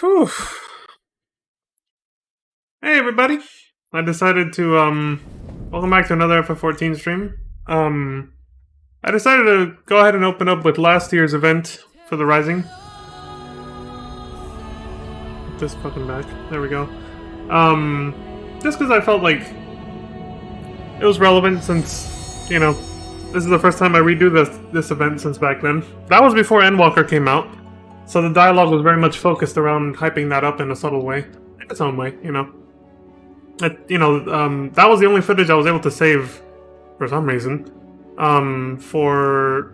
Whew. Hey everybody. I decided to welcome back to another FF14 stream. I decided to go ahead and open up with last year's event for the Rising. Put this fucking back. There we go. Just because I felt like it was relevant since, you know, this is the first time I redo this event since back then. That was before Endwalker came out, so the dialogue was very much focused around hyping that up in a subtle way. In its own way, you know. That was the only footage I was able to save for some reason. For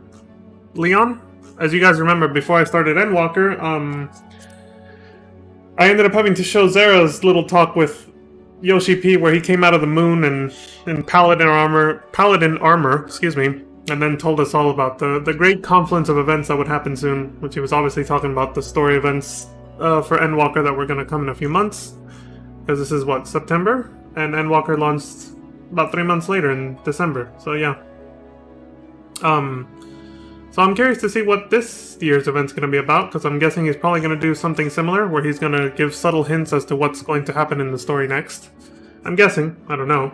Leon, as you guys remember, before I started Endwalker, I ended up having to show Zera's little talk with Yoshi P, where he came out of the moon in Paladin armor, excuse me, and then told us all about the great confluence of events that would happen soon, which he was obviously talking about the story events for Endwalker that were going to come in a few months. Because this is what, September? And Endwalker launched about 3 months later in December. So yeah. So I'm curious to see what this year's event's going to be about, because I'm guessing he's probably going to do something similar, where he's going to give subtle hints as to what's going to happen in the story next. I'm guessing. I don't know.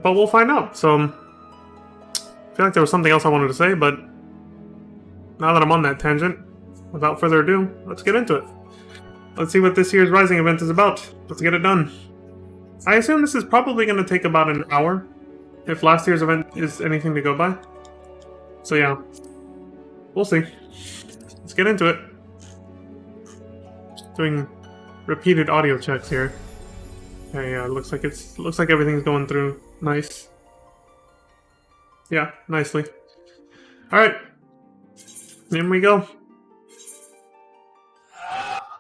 But we'll find out. So I feel like there was something else I wanted to say, but now that I'm on that tangent, without further ado, let's get into it. Let's see what this year's Rising event is about. Let's get it done. I assume this is probably going to take about an hour, if last year's event is anything to go by. So yeah, we'll see. Let's get into it. Just doing repeated audio checks here. Okay, yeah, looks like everything's going through nice. Yeah, nicely. All right, in we go.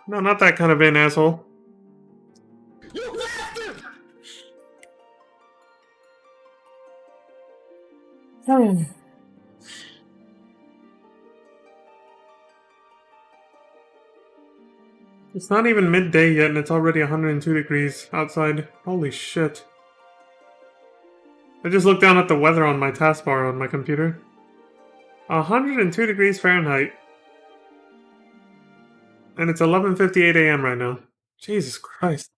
No, not that kind of an asshole. You bastard! It's not even midday yet and it's already 102 degrees outside. Holy shit. I just looked down at the weather on my taskbar on my computer. 102 degrees Fahrenheit. And it's 11:58 a.m. right now. Jesus Christ.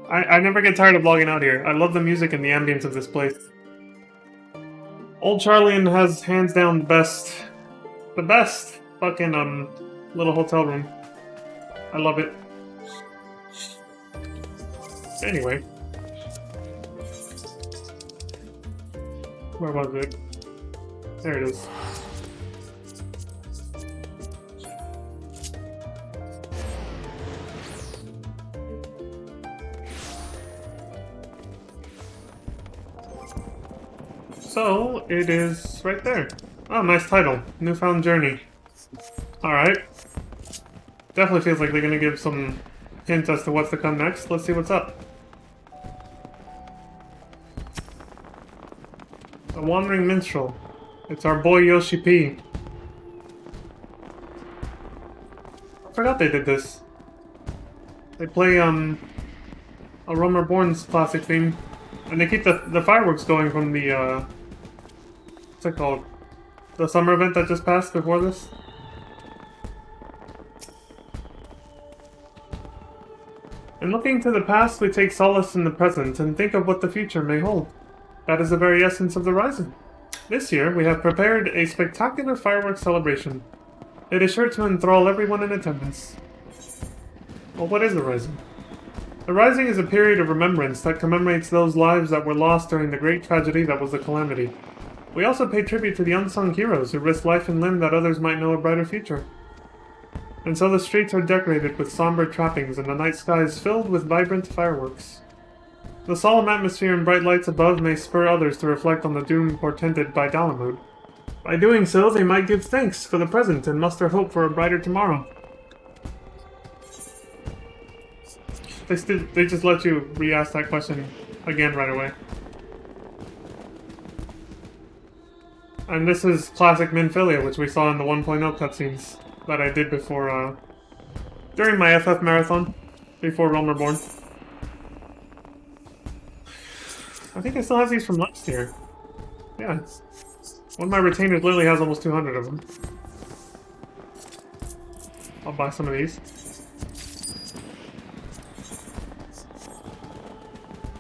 I never get tired of logging out here. I love the music and the ambience of this place. Old Charlian has hands down the best fucking little hotel room. I love it. Anyway. Where was it? There it is. So, it is right there. Oh, nice title. Newfound Journey. Alright. Definitely feels like they're gonna give some hint as to what's to come next. Let's see what's up. The Wandering Minstrel. It's our boy Yoshi P. I forgot they did this. They play A Realm Reborn's classic theme. And they keep the fireworks going from the what's it called? The summer event that just passed before this? In looking to the past, we take solace in the present and think of what the future may hold. That is the very essence of the Rising. This year, we have prepared a spectacular fireworks celebration. It is sure to enthrall everyone in attendance. Well, what is the Rising? The Rising is a period of remembrance that commemorates those lives that were lost during the great tragedy that was the Calamity. We also pay tribute to the unsung heroes who risked life and limb that others might know a brighter future. And so the streets are decorated with somber trappings and the night sky is filled with vibrant fireworks. The solemn atmosphere and bright lights above may spur others to reflect on the doom portended by Dalamud. By doing so, they might give thanks for the present and muster hope for a brighter tomorrow. They just let you re-ask that question again right away. And this is classic Minfilia, which we saw in the 1.0 cutscenes that I did before, during my FF marathon, before Realm Reborn. I think I still have these from last year. Yeah. One of my retainers literally has almost 200 of them. I'll buy some of these.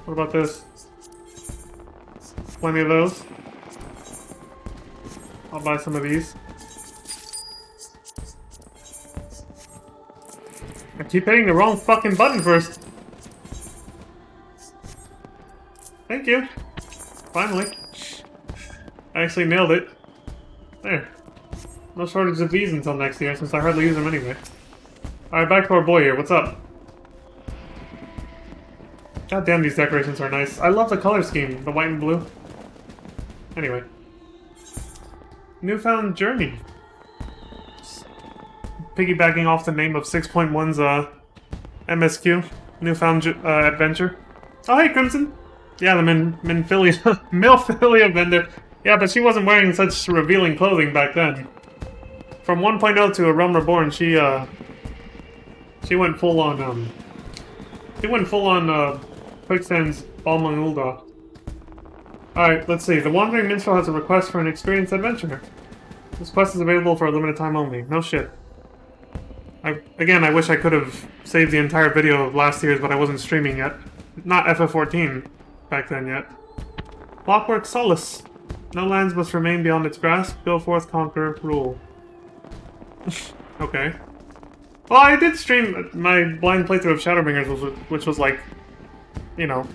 What about this? Plenty of those. I'll buy some of these. I keep hitting the wrong fucking button first. Thank you. Finally. I actually nailed it. There. No shortage of these until next year, since I hardly use them anyway. Alright, back to our boy here. What's up? God damn, these decorations are nice. I love the color scheme, the white and blue. Anyway. Newfound Journey. Piggybacking off the name of 6.1's MSQ. Newfound Adventure. Oh, hey, Crimson! Yeah, the Milphilia vendor. Yeah, but she wasn't wearing such revealing clothing back then. From 1.0 to A Realm Reborn, she went full on, Quicksand's Balmung Ul'dah. Alright, let's see. The Wandering Minstrel has a request for an experienced adventurer. This quest is available for a limited time only. No shit. Again, I wish I could have saved the entire video of last year's, but I wasn't streaming yet. Not FF14 back then yet. Clockwork Solace. No lands must remain beyond its grasp. Go forth, conquer, rule. Okay. Well, I did stream my blind playthrough of Shadowbringers, which was like, you know,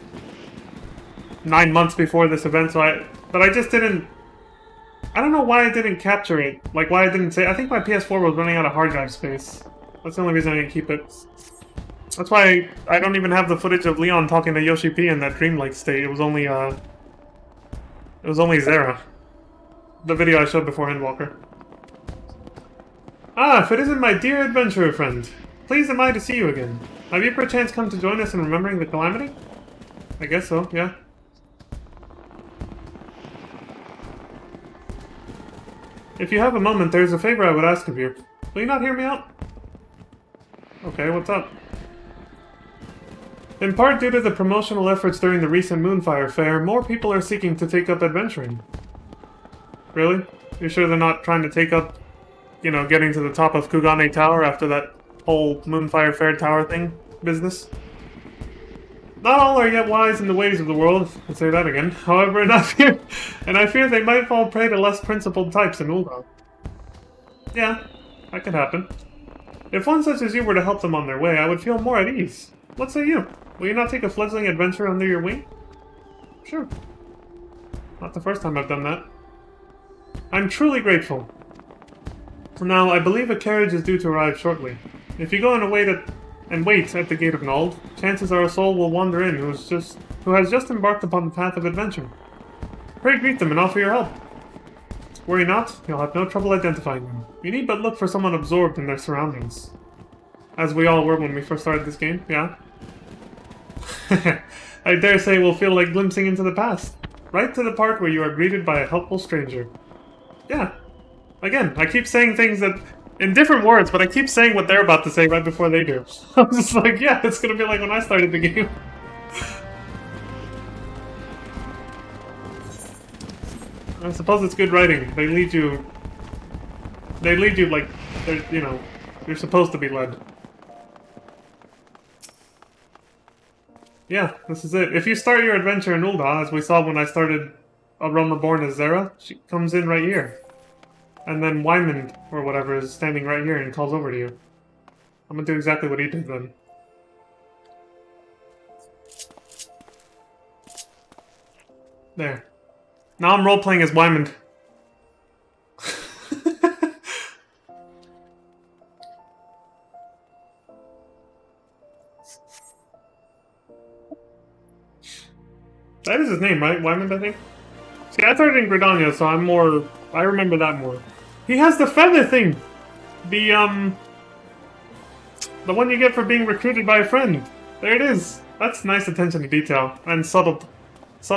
9 months before this event, but I just didn't... I don't know why I didn't capture it. Like, why I didn't say... I think my PS4 was running out of hard drive space. That's the only reason I didn't keep it. That's why I don't even have the footage of Leon talking to Yoshi P in that dreamlike state. It was only Zera. The video I showed before Endwalker. Ah, if it isn't my dear adventurer friend. Pleased am I to see you again. Have you perchance come to join us in remembering the calamity? I guess so, yeah. If you have a moment, there's a favor I would ask of you. Will you not hear me out? Okay, what's up? In part due to the promotional efforts during the recent Moonfire Fair, more people are seeking to take up adventuring. Really? You're sure they're not trying to take up, you know, getting to the top of Kugane Tower after that whole Moonfire Fair Tower thing business? Not all are yet wise in the ways of the world, I'll say that again. However, I fear they might fall prey to less principled types in Ul'dah. Yeah, that could happen. If one such as you were to help them on their way, I would feel more at ease. What say you? Will you not take a fledgling adventurer under your wing? Sure. Not the first time I've done that. I'm truly grateful. Now, I believe a carriage is due to arrive shortly. If you go and wait at the gate of Nald, chances are a soul will wander in who has just embarked upon the path of adventure. Pray greet them and offer your help. Worry not, you'll have no trouble identifying them. You need but look for someone absorbed in their surroundings. As we all were when we first started this game, yeah? I dare say we'll feel like glimpsing into the past. Right to the part where you are greeted by a helpful stranger. Yeah. Again, I keep saying things that... in different words, but I keep saying what they're about to say right before they do. I'm just like, yeah, it's gonna be like when I started the game. I suppose it's good writing. They lead you like, you know, you're supposed to be led. Yeah, this is it. If you start your adventure in Ul'dah, as we saw when I started A Realm Reborn as Zera, she comes in right here. And then Wyman, or whatever, is standing right here and calls over to you. I'm gonna do exactly what he did then. There. Now I'm role-playing as Wyman. That is his name, right? Wyman, I think? See, I started in Gridania, so I'm more... I remember that more. He has the feather thing! The one you get for being recruited by a friend. There it is! That's nice attention to detail. And subtle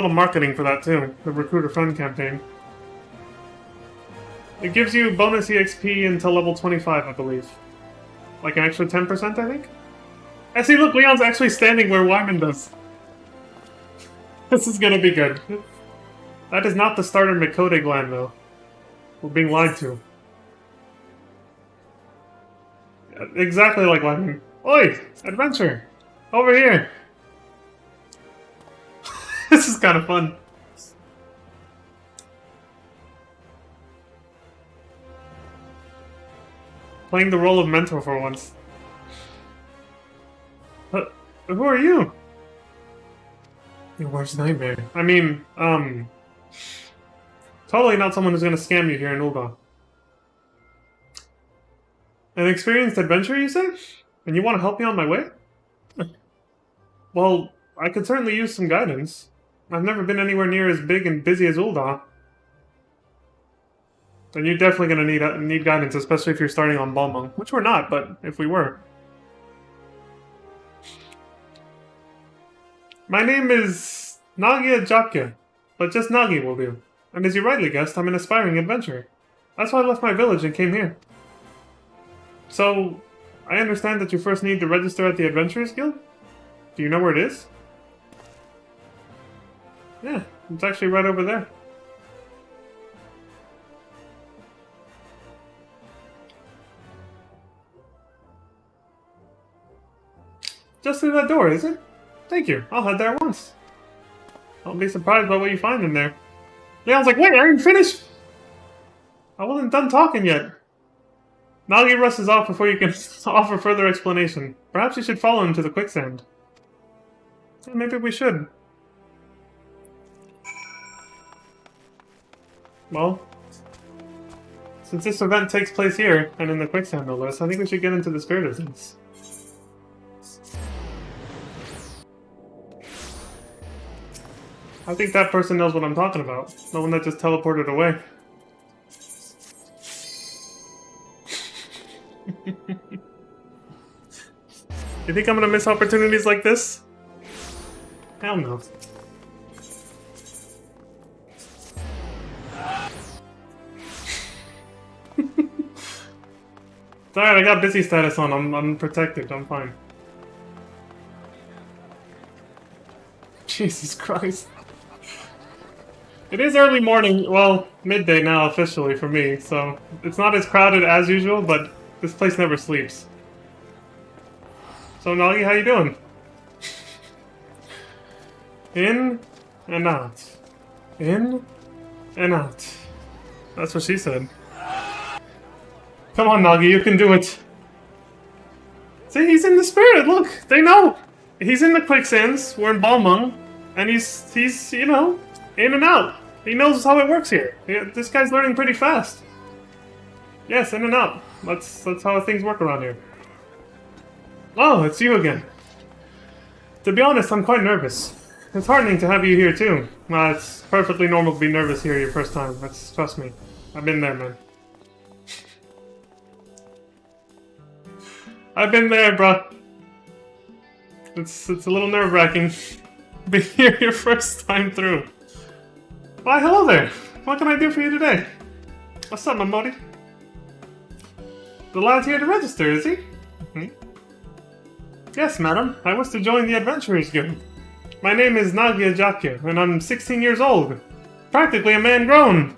marketing for that, too. The Recruiter Friend campaign. It gives you bonus EXP until level 25, I believe. Like an extra 10%, I think? And see, look, Leon's actually standing where Wyman does. This is gonna be good. That is not the starter Mikode gland, though. We're being lied to. Exactly like Lightning. Oi! Adventure! Over here! This is kind of fun. Playing the role of mentor for once. Who are you? Your worst nightmare. I mean, totally not someone who's gonna scam you here in Ul'dah. An experienced adventurer, you say? And you want to help me on my way? Well, I could certainly use some guidance. I've never been anywhere near as big and busy as Ul'dah. And you're definitely gonna need guidance, especially if you're starting on Balmung. Which we're not, but if we were. My name is Nagia Japke, but just Nagi will do. And as you rightly guessed, I'm an aspiring adventurer. That's why I left my village and came here. So, I understand that you first need to register at the Adventurers Guild? Do you know where it is? Yeah, it's actually right over there. Just through that door, is it? Thank you. I'll head there at once. I'll be surprised by what you find in there. Leon's like, wait, are you finished? I wasn't done talking yet. Nagi rushes off before you can offer further explanation. Perhaps you should follow him to the quicksand. Maybe we should. Well, since this event takes place here, and in the quicksand no less, I think we should get into the spirit of things. I think that person knows what I'm talking about. The one that just teleported away. You think I'm gonna miss opportunities like this? Hell no. It's alright, I got busy status on. I'm protected. I'm fine. Jesus Christ. It is early morning, well, midday now officially for me, so it's not as crowded as usual, but this place never sleeps. So Nagi, how you doing? In and out. In and out. That's what she said. Come on, Nagi, you can do it. See, he's in the spirit, look, they know. He's in the quicksands, we're in Balmung, and he's, you know, in and out. He knows how it works here. This guy's learning pretty fast. Yes, in and out. That's how things work around here. Oh, it's you again. To be honest, I'm quite nervous. It's heartening to have you here too. It's perfectly normal to be nervous here your first time. Trust me. I've been there, man. I've been there, bro. It's a little nerve-wracking. Be here your first time through. Why, hello there. What can I do for you today? What's up, Mamori? The lad's here to register, is he? Mm-hmm. Yes, madam. I wish to join the Adventurers Guild. My name is Nagia Japke, and I'm 16 years old. Practically a man grown.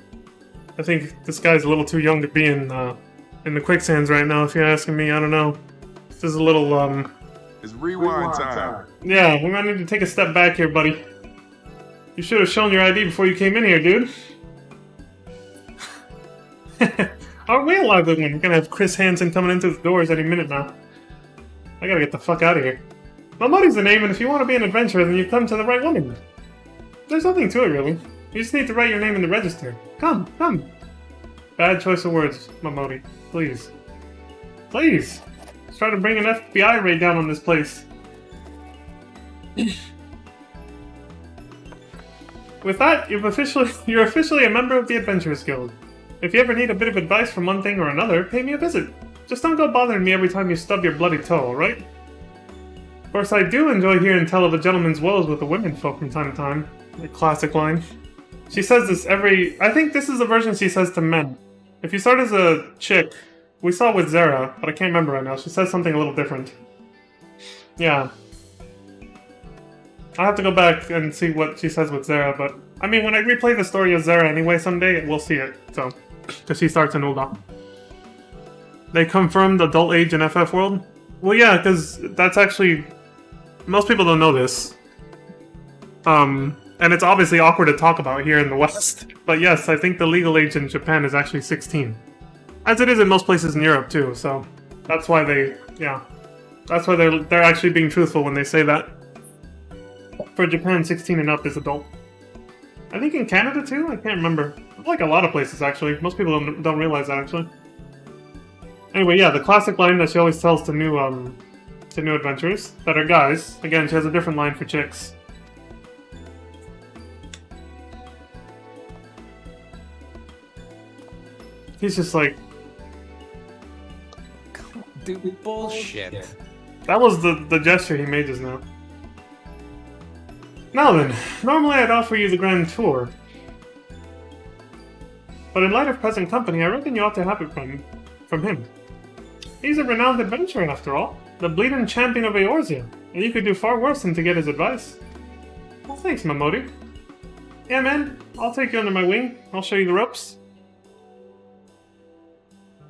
I think this guy's a little too young to be in the quicksands right now, if you're asking me. I don't know. This is a little, It's rewind time. Yeah, we might need to take a step back here, buddy. You should have shown your ID before you came in here, dude. Aren't we alive when we're gonna have Chris Hansen coming into the doors any minute now? I gotta get the fuck out of here. Mamori's the name, and if you want to be an adventurer, then you've come to the right woman. There's nothing to it, really. You just need to write your name in the register. Come, come. Bad choice of words, Mamori. Please. Please. Let's try to bring an FBI raid down on this place. With that, you're officially a member of the Adventurers Guild. If you ever need a bit of advice from one thing or another, pay me a visit. Just don't go bothering me every time you stub your bloody toe, alright? Of course, I do enjoy hearing tell of a gentleman's woes with the women folk from time to time. A classic line. She says this I think this is the version she says to men. If you start as a chick, we saw with Zera, but I can't remember right now, she says something a little different. Yeah. I'll have to go back and see what she says with Zera, but... I mean, when I replay the story of Zera anyway someday, we'll see it, so... because he starts in Ulda. They confirmed adult age in FF World? Well, yeah, because that's actually... Most people don't know this. And it's obviously awkward to talk about here in the West. But yes, I think the legal age in Japan is actually 16. As it is in most places in Europe, too, so... That's why they... Yeah. That's why they're actually being truthful when they say that. For Japan, 16 and up is adult. I think in Canada, too? I can't remember. Like a lot of places, actually. Most people don't realize that, actually. Anyway, yeah, the classic line that she always tells to new adventurers that are guys. Again, she has a different line for chicks. He's just like... Do bullshit. That was the gesture he made just now. Now then, normally I'd offer you the grand tour. But in light of present company, I reckon you ought to have it from him. He's a renowned adventurer after all, the bleeding champion of Eorzea, and you could do far worse than to get his advice. Well, thanks, Momodi. Yeah, man, I'll take you under my wing. I'll show you the ropes.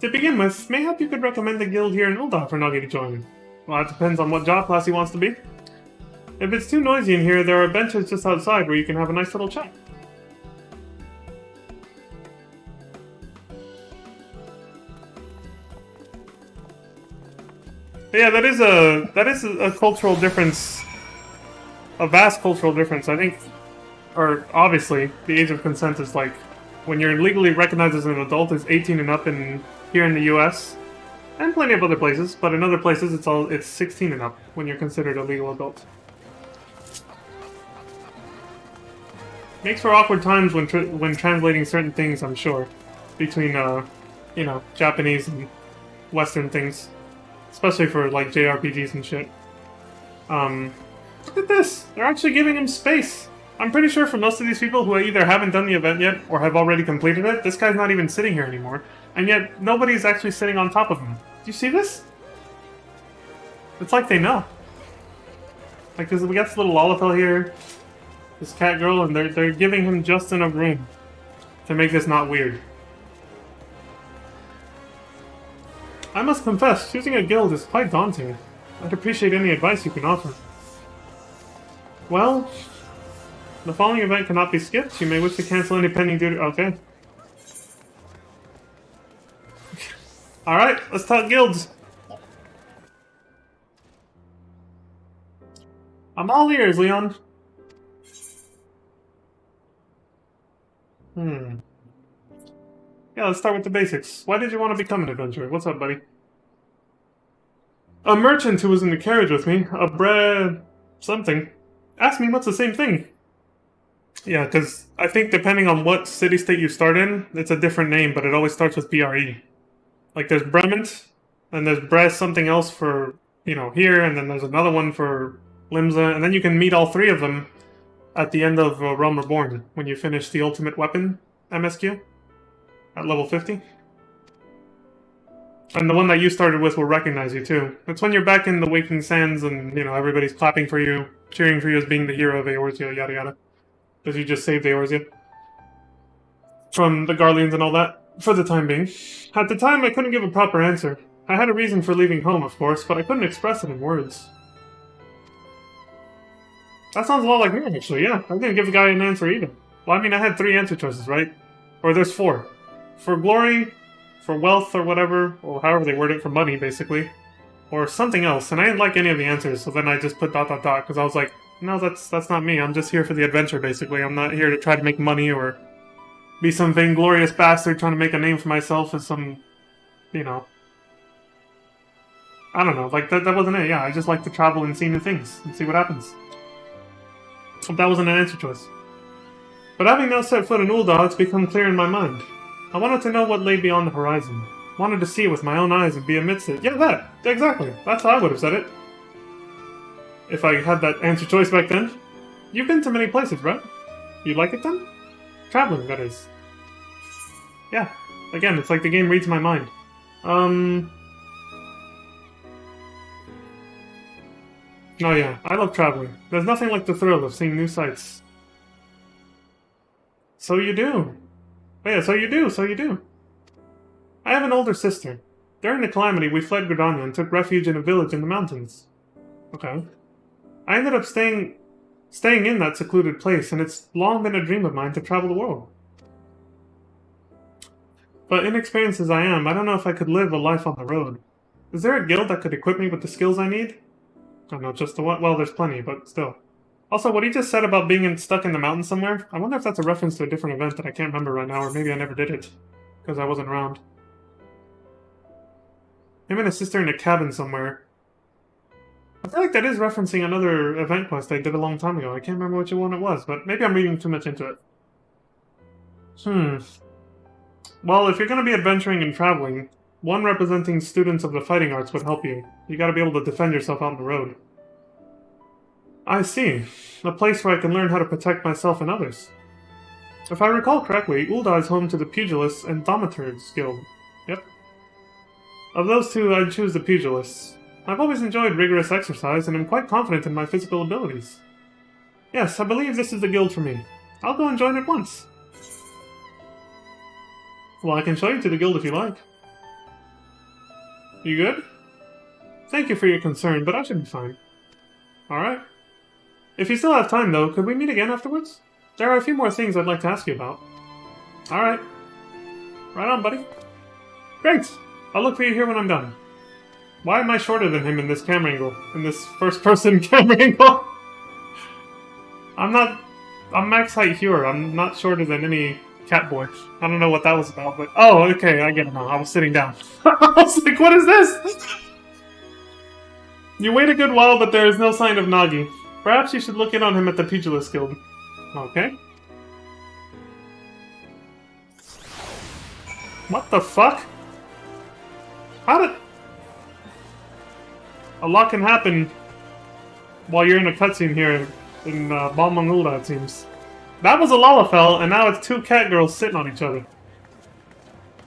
To begin with, mayhap you could recommend a guild here in Ul'dah for Nagi to join. Well, that depends on what job class he wants to be. If it's too noisy in here, there are benches just outside where you can have a nice little chat. But yeah, that is a cultural difference, a vast cultural difference. I think, or obviously, the age of consent is like when you're legally recognized as an adult is 18 and up here in the U.S. and plenty of other places, but in other places it's 16 and up when you're considered a legal adult. Makes for awkward times when translating certain things, I'm sure, between you know, Japanese and Western things, especially for like JRPGs and shit. Look at this! They're actually giving him space. I'm pretty sure for most of these people who either haven't done the event yet or have already completed it, this guy's not even sitting here anymore, and yet nobody's actually sitting on top of him. Do you see this? It's like they know. Like, we got this little Lalafell here, this cat girl, and they're giving him just enough room to make this not weird. I must confess, choosing a guild is quite daunting. I'd appreciate any advice you can offer. Well, the following event cannot be skipped. You may wish to cancel any pending duty. Okay. Alright, let's talk guilds. I'm all ears, Leon. Yeah, let's start with the basics. Why did you want to become an adventurer? What's up, buddy? A merchant who was in the carriage with me, something, asked me what's the same thing. Yeah, because I think depending on what city-state you start in, it's a different name, but it always starts with BRE. Like, there's Brement, and there's Brest something else for, you know, here, and then there's another one for Limsa, and then you can meet all three of them at the end of Realm Reborn, when you finish the Ultimate Weapon MSQ at level 50. And the one that you started with will recognize you, too. It's when you're back in the Waking Sands and, you know, everybody's clapping for you, cheering for you as being the hero of Eorzea, yada yada. Because you just saved Eorzea from the Garleans and all that, for the time being. At the time, I couldn't give a proper answer. I had a reason for leaving home, of course, but I couldn't express it in words. That sounds a lot like me, actually, yeah. I didn't give the guy an answer either. Well, I mean, I had 3 answer choices, right? Or there's 4. For glory, for wealth or whatever, or however they word it, for money, basically. Or something else, and I didn't like any of the answers, so then I just put ... because I was like, no, that's not me. I'm just here for the adventure, basically. I'm not here to try to make money or be some vainglorious bastard trying to make a name for myself as some, you know... I don't know, like, that wasn't it, yeah. I just like to travel and see new things, and see what happens. That wasn't an answer choice. But having now set foot in Ul'dah, it's become clear in my mind. I wanted to know what lay beyond the horizon. Wanted to see it with my own eyes and be amidst it. Yeah, that! Exactly. That's how I would have said it. If I had that answer choice back then. You've been to many places, right? You like it then? Traveling, that is. Yeah. Again, it's like the game reads my mind. Oh yeah, I love traveling. There's nothing like the thrill of seeing new sights. So you do. Oh yeah, so you do. I have an older sister. During the calamity, we fled Gridania and took refuge in a village in the mountains. Okay. I ended up staying in that secluded place, and it's long been a dream of mine to travel the world. But inexperienced as I am, I don't know if I could live a life on the road. Is there a guild that could equip me with the skills I need? I don't know, just the one? Well, there's plenty, but still. Also, what he just said about being stuck in the mountains somewhere, I wonder if that's a reference to a different event that I can't remember right now, or maybe I never did it, because I wasn't around. Him and his sister in a cabin somewhere. I feel like that is referencing another event quest I did a long time ago. I can't remember which one it was, but maybe I'm reading too much into it. Well, if you're going to be adventuring and traveling, one representing students of the fighting arts would help you. You gotta be able to defend yourself out on the road. I see. A place where I can learn how to protect myself and others. If I recall correctly, Ul'dah is home to the Pugilists and Thaumaturgs Guild. Yep. Of those two, I'd choose the Pugilists. I've always enjoyed rigorous exercise, and am quite confident in my physical abilities. Yes, I believe this is the guild for me. I'll go and join at once. Well, I can show you to the guild if you like. You good? Thank you for your concern, but I should be fine. Alright. If you still have time, though, could we meet again afterwards? There are a few more things I'd like to ask you about. Alright. Right on, buddy. Great! I'll look for you here when I'm done. Why am I shorter than him in this camera angle? In this first-person camera angle? I'm max height Hewer. I'm not shorter than any Catboy. I don't know what that was about, but... Oh, okay, I get it now. I was sitting down. I was like, what is this? You wait a good while, but there is no sign of Nagi. Perhaps you should look in on him at the Pugilist Guild. Okay. What the fuck? How did... A lot can happen while you're in a cutscene here in Balmung Ul'dah, it seems. That was a Lalafell, and now it's two cat girls sitting on each other.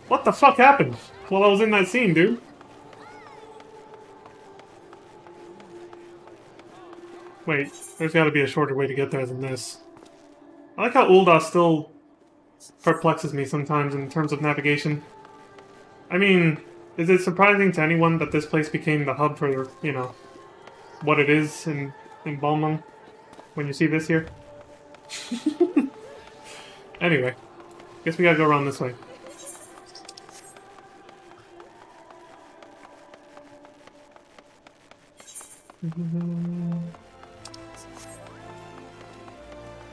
What the fuck happened while I was in that scene, dude? Wait, there's gotta be a shorter way to get there than this. I like how Ul'dah still perplexes me sometimes in terms of navigation. I mean, is it surprising to anyone that this place became the hub for, you know, what it is in Balmung when you see this here? Anyway, guess we gotta go around this way.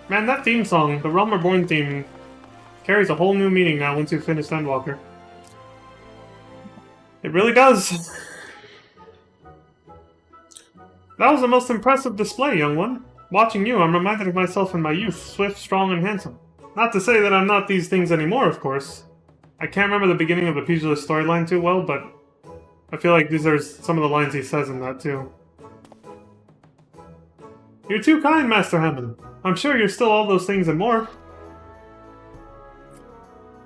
Man, that theme song, the Realm Reborn theme, carries a whole new meaning now once you've finished Endwalker. It really does. That was the most impressive display, young one. Watching you, I'm reminded of myself in my youth, swift, strong, and handsome. Not to say that I'm not these things anymore, of course. I can't remember the beginning of the Pugilist storyline too well, but I feel like these are some of the lines he says in that too. You're too kind, Master Hammond. I'm sure you're still all those things and more.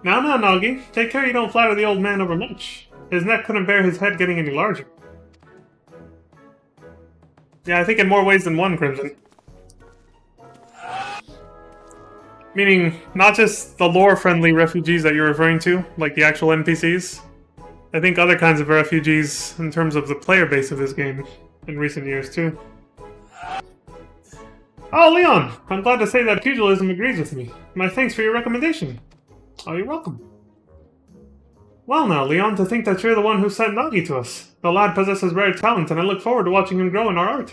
Now, Nagi, take care you don't flatter the old man overmuch. His neck couldn't bear his head getting any larger. Yeah, I think in more ways than one, Crimson. Meaning, not just the lore-friendly refugees that you're referring to, like the actual NPCs. I think other kinds of refugees in terms of the player base of this game in recent years, too. Oh, Leon! I'm glad to say that pugilism agrees with me. My thanks for your recommendation. Oh, you're welcome. Well now, Leon, to think that you're the one who sent Nagi to us. The lad possesses rare talent, and I look forward to watching him grow in our art.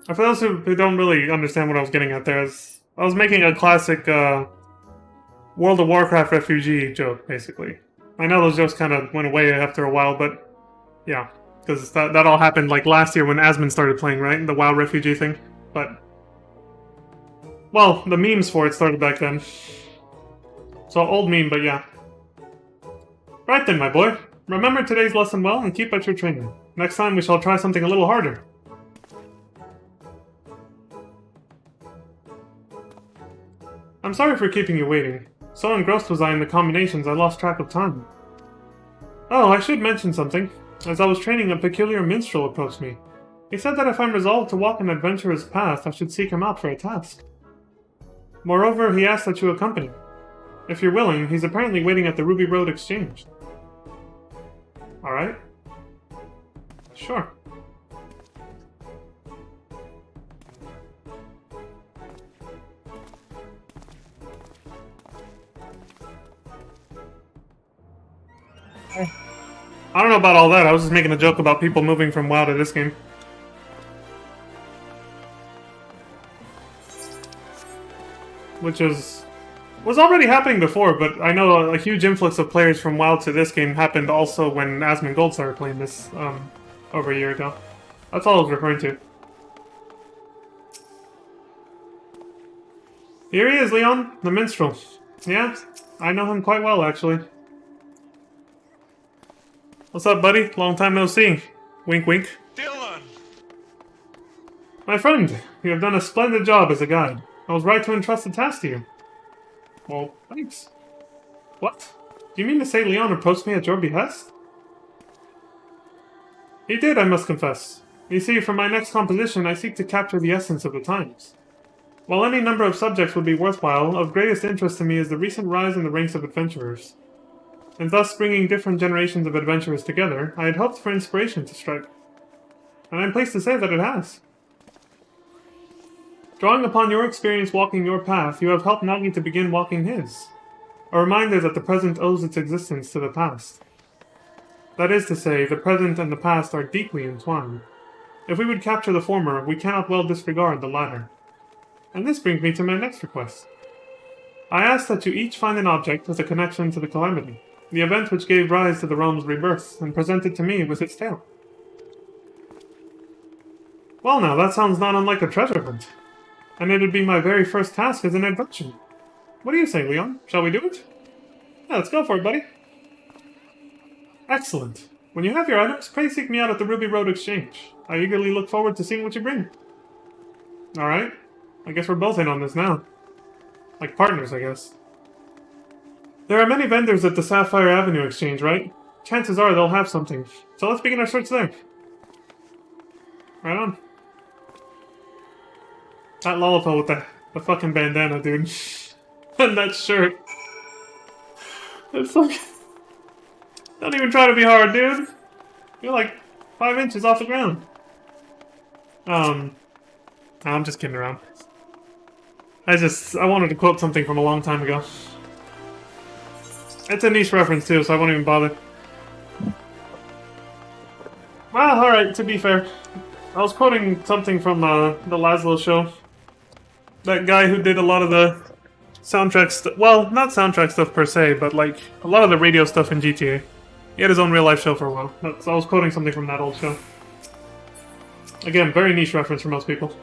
For those who don't really understand what I was getting at there, I was making a classic World of Warcraft refugee joke, basically. I know those jokes kind of went away after a while, but yeah. Because that all happened like last year when Asmon started playing, right? The WoW refugee thing. But, well, the memes for it started back then. So, old meme, but yeah. Right then, my boy. Remember today's lesson well and keep at your training. Next time we shall try something a little harder. I'm sorry for keeping you waiting. So engrossed was I in the combinations I lost track of time. Oh, I should mention something. As I was training, a peculiar minstrel approached me. He said that if I'm resolved to walk an adventurer's path, I should seek him out for a task. Moreover, he asked that you accompany me. If you're willing, he's apparently waiting at the Ruby Road Exchange. Alright. Sure. I don't know about all that, I was just making a joke about people moving from WoW to this game. Which was already happening before, but I know a huge influx of players from WoW to this game happened also when Asmongold started playing this over a year ago. That's all I was referring to. Here he is, Leon, the minstrel. Yeah, I know him quite well, actually. What's up, buddy? Long time no see. Wink, wink. Dylan! My friend, you have done a splendid job as a guide. I was right to entrust the task to you. Well, thanks. What? Do you mean to say Leon approached me at your behest? He did, I must confess. You see, for my next composition, I seek to capture the essence of the times. While any number of subjects would be worthwhile, of greatest interest to me is the recent rise in the ranks of adventurers. And thus bringing different generations of adventurers together, I had hoped for inspiration to strike. And I'm pleased to say that it has. Drawing upon your experience walking your path, you have helped Nagi to begin walking his. A reminder that the present owes its existence to the past. That is to say, the present and the past are deeply entwined. If we would capture the former, we cannot well disregard the latter. And this brings me to my next request. I ask that you each find an object with a connection to the calamity, the event which gave rise to the realm's rebirth, and present it to me with its tale. Well now, that sounds not unlike a treasure hunt. And it'd be my very first task as an adventure. What do you say, Leon? Shall we do it? Yeah, let's go for it, buddy. Excellent. When you have your items, pray seek me out at the Ruby Road Exchange. I eagerly look forward to seeing what you bring. Alright. I guess we're both in on this now. Like partners, I guess. There are many vendors at the Sapphire Avenue Exchange, right? Chances are they'll have something. So let's begin our search there. Right on. That Lollipop with the fucking bandana, dude. And that shirt. It's like... Don't even try to be hard, dude. You're like 5 inches off the ground. I'm just kidding around. I wanted to quote something from a long time ago. It's a niche reference too, so I won't even bother. Well, alright, to be fair. I was quoting something from the Laszlo show. That guy who did a lot of the soundtrack well, not soundtrack stuff per se, but like a lot of the radio stuff in GTA. He had his own real life show for a while. So I was quoting something from that old show. Again, very niche reference for most people.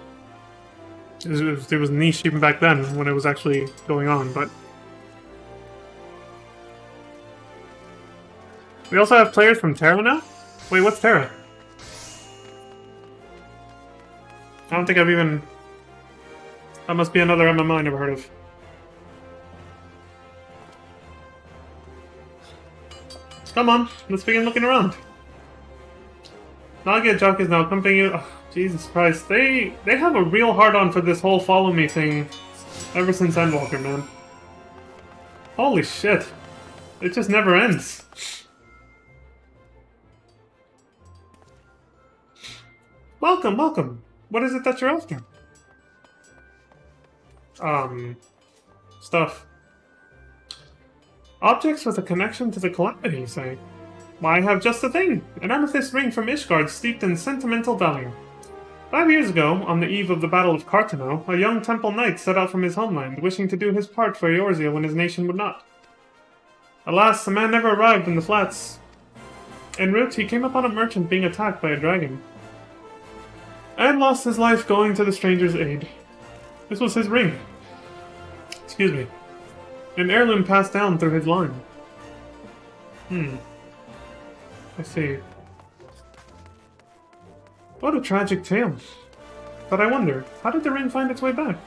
It was niche even back then when it was actually going on, but... We also have players from Terra now? Wait, what's Terra? I don't think I've even... That must be another MMO I never heard of. Come on, let's begin looking around. Naga Jock is now accompanying you. Oh, Jesus Christ, they have a real hard-on for this whole follow me thing ever since Endwalker, man. Holy shit. It just never ends. Welcome, welcome. What is it that you're after? Stuff. Objects with a connection to the calamity, you say? Why, I have just the thing! An amethyst ring from Ishgard steeped in sentimental value. 5 years ago, on the eve of the Battle of Cartano, a young temple knight set out from his homeland, wishing to do his part for Eorzea when his nation would not. Alas, the man never arrived in the flats. En route, he came upon a merchant being attacked by a dragon, and lost his life going to the stranger's aid. This was his ring. Excuse me. An heirloom passed down through his line. I see. What a tragic tale. But I wonder, how did the ring find its way back?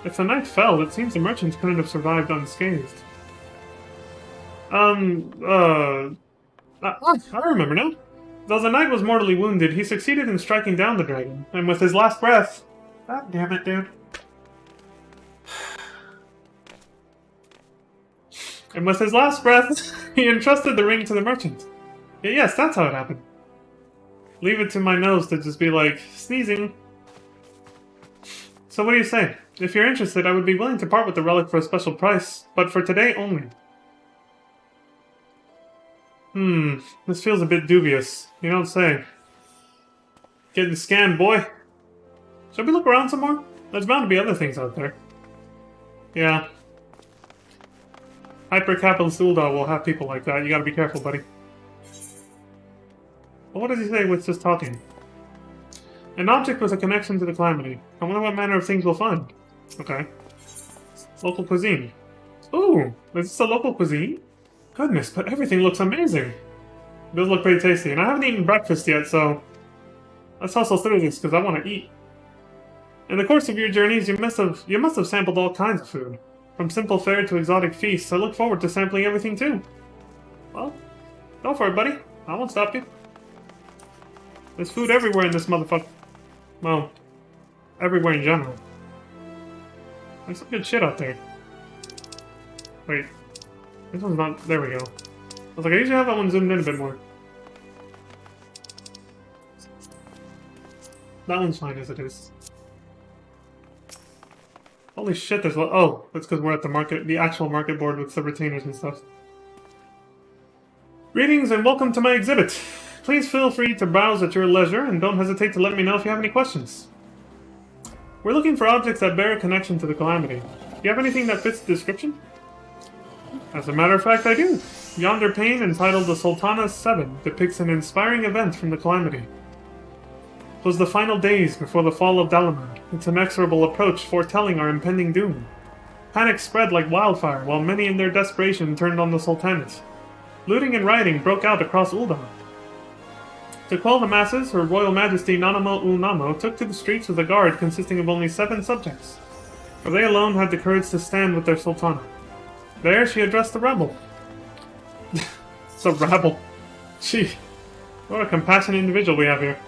If the knight fell, it seems the merchant couldn't have survived unscathed. I remember now. Though the knight was mortally wounded, he succeeded in striking down the dragon, and with his last breath... God damn it, dude. And with his last breath, he entrusted the ring to the merchant. Yes, that's how it happened. Leave it to my nose to just be like, sneezing. So what do you say? If you're interested, I would be willing to part with the relic for a special price, but for today only. This feels a bit dubious. You don't say. Getting scammed, boy. Shall we look around some more? There's bound to be other things out there. Yeah. Hyper-capitalist Ul'dah will have people like that. You gotta be careful, buddy. Well, what does he say with just talking? An object with a connection to the calamity. I wonder what manner of things we'll find. Okay. Local cuisine. Ooh, is this a local cuisine? Goodness, but everything looks amazing. It does look pretty tasty, and I haven't eaten breakfast yet, so let's hustle through this because I want to eat. In the course of your journeys, you must have sampled all kinds of food, from simple fare to exotic feasts. I look forward to sampling everything too. Well, go for it, buddy. I won't stop you. There's food everywhere in this motherfucker. Well, everywhere in general. There's some good shit out there. Wait. This one's not... There we go. I was like, I usually have that one zoomed in a bit more. That one's fine as it is. Holy shit, there's... Oh, that's because we're at the actual market board with the retainers and stuff. Greetings and welcome to my exhibit. Please feel free to browse at your leisure, and don't hesitate to let me know if you have any questions. We're looking for objects that bear a connection to the calamity. Do you have anything that fits the description? As a matter of fact, I do. Yonder pane, entitled The Sultana's Seven, depicts an inspiring event from the calamity. It was the final days before the fall of Dalamud, its inexorable approach foretelling our impending doom. Panic spread like wildfire, while many in their desperation turned on the Sultanate. Looting and rioting broke out across Ul'dah. To quell the masses, Her Royal Majesty Nanamo Ul'Namo took to the streets with a guard consisting of only 7 subjects, for they alone had the courage to stand with their Sultana. There she addressed the rabble. It's a rabble. Gee, what a compassionate individual we have here.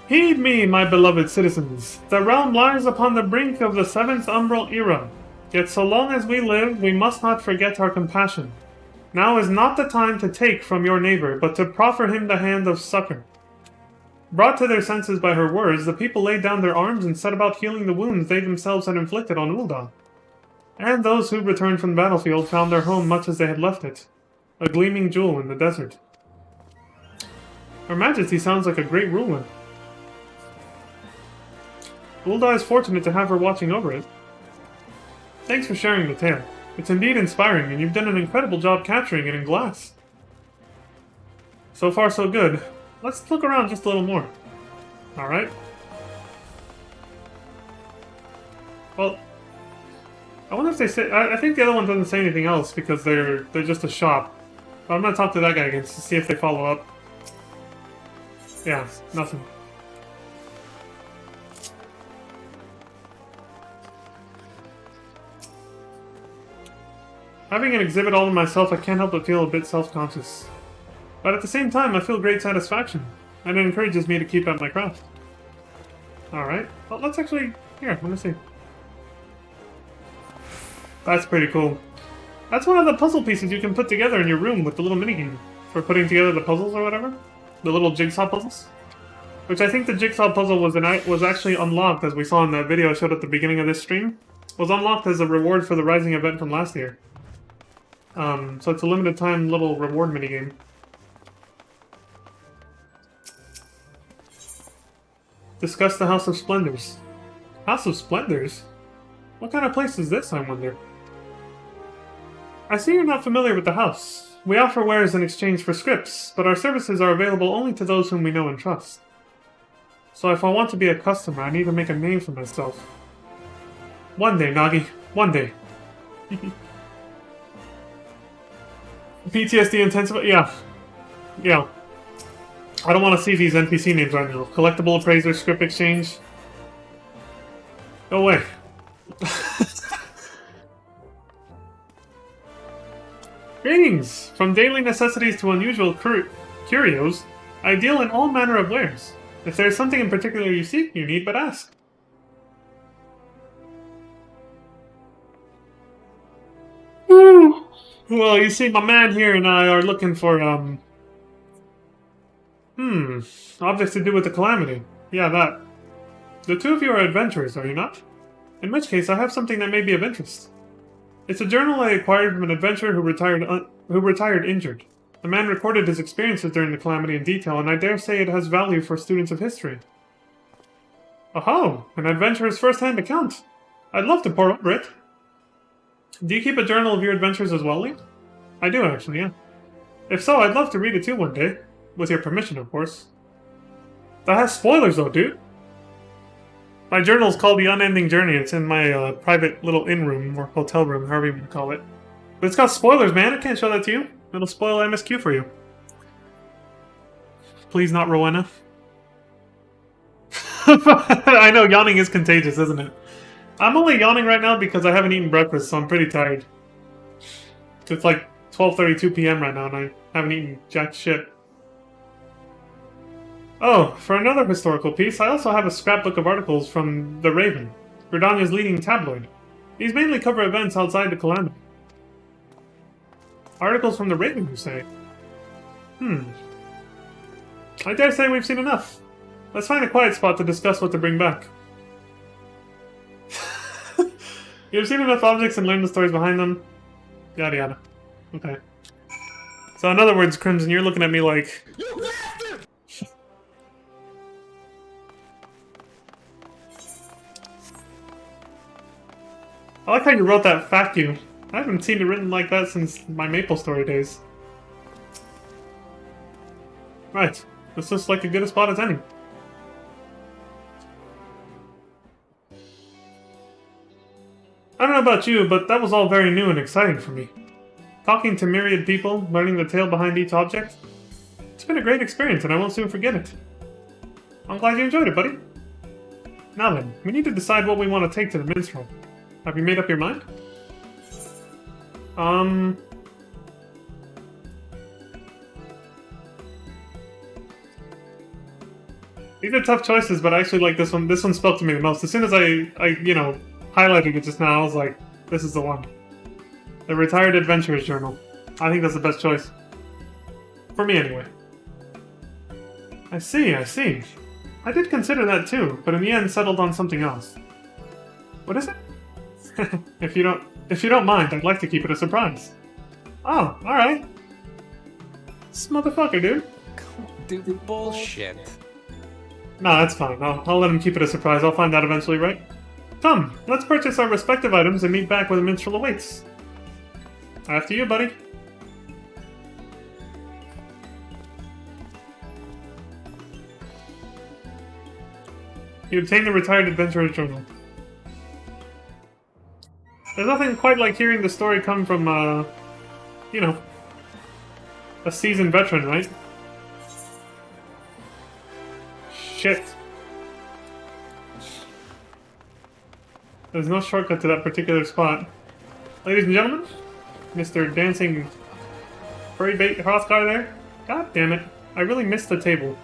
Heed me, my beloved citizens. The realm lies upon the brink of the 7th Umbral Era. Yet so long as we live, we must not forget our compassion. Now is not the time to take from your neighbor, but to proffer him the hand of succor. Brought to their senses by her words, the people laid down their arms and set about healing the wounds they themselves had inflicted on Ul'dah. And those who returned from the battlefield found their home much as they had left it, a gleaming jewel in the desert. Her Majesty sounds like a great ruler. Ul'dah is fortunate to have her watching over it. Thanks for sharing the tale. It's indeed inspiring, and you've done an incredible job capturing it in glass. So far, so good. Let's look around just a little more. Alright. Well, I wonder if they say... I think the other one doesn't say anything else, because they're just a shop. But I'm gonna talk to that guy again, to see if they follow up. Yeah, nothing. Having an exhibit all to myself, I can't help but feel a bit self-conscious. But at the same time, I feel great satisfaction, and it encourages me to keep at my craft. Alright, well, let's actually... Here, let me see. That's pretty cool. That's one of the puzzle pieces you can put together in your room with the little minigame for putting together the puzzles or whatever. The little jigsaw puzzles. Which I think the jigsaw puzzle was actually unlocked, as we saw in that video I showed at the beginning of this stream. Was unlocked as a reward for the Rising event from last year. So it's a limited time little reward minigame. Discuss the House of Splendors. House of Splendors? What kind of place is this, I wonder? I see you're not familiar with the house. We offer wares in exchange for scripts, but our services are available only to those whom we know and trust. So if I want to be a customer, I need to make a name for myself. One day, Nagi. One day. PTSD intensive? Yeah. Yeah. I don't want to see these NPC names right now. Collectible appraiser, script exchange. Go away. Greetings! From daily necessities to unusual curios, I deal in all manner of wares. If there is something in particular you seek, you need but ask. Well, you see, my man here and I are looking for, objects to do with the Calamity. Yeah, that. The two of you are adventurers, are you not? In which case, I have something that may be of interest. It's a journal I acquired from an adventurer who retired injured. The man recorded his experiences during the Calamity in detail, and I dare say it has value for students of history. Oh, an adventurer's first-hand account. I'd love to pore over it. Do you keep a journal of your adventures as well, Lee? I do, actually, yeah. If so, I'd love to read it too one day. With your permission, of course. That has spoilers, though, dude. My journal's called The Unending Journey. It's in my private little inn-room, or hotel room, however you want to call it. But it's got spoilers, man. I can't show that to you. It'll spoil MSQ for you. Please not Rowena. I know, yawning is contagious, isn't it? I'm only yawning right now because I haven't eaten breakfast, so I'm pretty tired. It's like 12:32 p.m. right now, and I haven't eaten jack shit. Oh, for another historical piece, I also have a scrapbook of articles from The Raven, Gridania's leading tabloid. These mainly cover events outside the Calamity. Articles from The Raven, you say? I dare say we've seen enough. Let's find a quiet spot to discuss what to bring back. You've seen enough objects and learned the stories behind them? Yada yada. Okay. So in other words, Crimson, you're looking at me like... I like how you wrote that "fact you." I haven't seen it written like that since my MapleStory days. Right. This looks like as good a spot as any. I don't know about you, but that was all very new and exciting for me. Talking to myriad people, learning the tale behind each object. It's been a great experience and I won't soon forget it. I'm glad you enjoyed it, buddy. Now then, we need to decide what we want to take to the minstrel. Have you made up your mind? These are tough choices, but I actually like this one. This one spoke to me the most. As soon as I highlighted it just now, I was like, this is the one. The Retired Adventurer's Journal. I think that's the best choice. For me, anyway. I see. I did consider that too, but in the end settled on something else. What is it? If you don't mind, I'd like to keep it a surprise. Oh, alright. This motherfucker, dude. Dude, bullshit. No, that's fine. I'll let him keep it a surprise. I'll find out eventually, right? Come, let's purchase our respective items and meet back where the minstrel awaits. After you, buddy. You obtain the Retired Adventurer's Journal. There's nothing quite like hearing the story come from, a seasoned veteran, right? Shit. There's no shortcut to that particular spot. Ladies and gentlemen, Mr. Dancing Furry Bait Hrothgar there. God damn it. I really missed the table.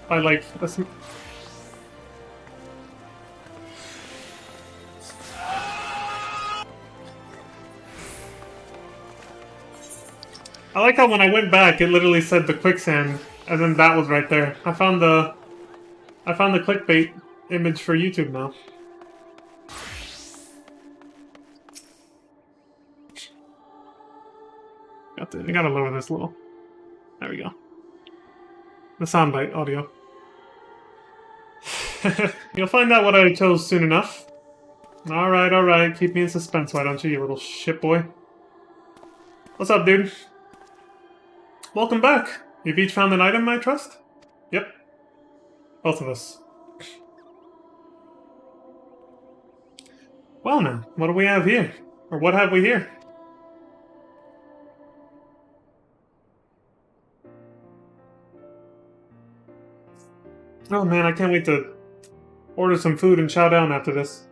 By like I like how when I went back, it literally said the quicksand, and then that was right there. I found the clickbait image for YouTube now. I gotta lower this a little. There we go. The soundbite audio. You'll find out what I chose soon enough. Alright. Keep me in suspense, why don't you little shit boy? What's up, dude? Welcome back. You've each found an item, I trust? Yep. Both of us. Well now, what do we have here? Or what have we here? Oh man, I can't wait to order some food and chow down after this.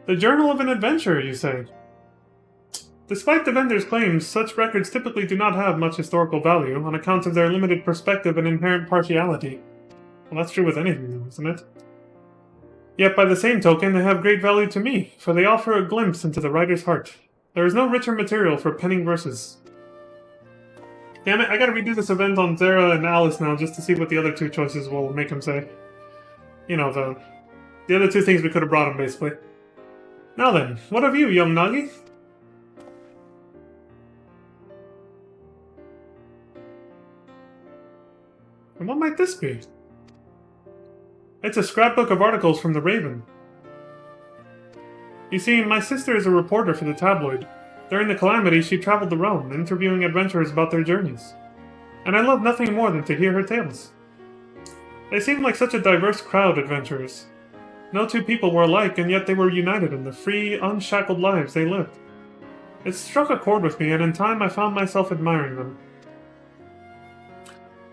The Journal of an Adventurer, you say? Despite the vendor's claims, such records typically do not have much historical value on account of their limited perspective and inherent partiality. Well, that's true with anything, though, isn't it? Yet by the same token, they have great value to me, for they offer a glimpse into the writer's heart. There is no richer material for penning verses. Damn it, I gotta redo this event on Zera and Alice now just to see what the other two choices will make him say. You know, the other two things we could have brought him, basically. Now then, what of you, young Nagi? And what might this be? It's a scrapbook of articles from the Raven. You see, my sister is a reporter for the tabloid. During the calamity, she traveled the realm, interviewing adventurers about their journeys. And I love nothing more than to hear her tales. They seemed like such a diverse crowd, adventurers. No two people were alike, and yet they were united in the free, unshackled lives they lived. It struck a chord with me, and in time I found myself admiring them.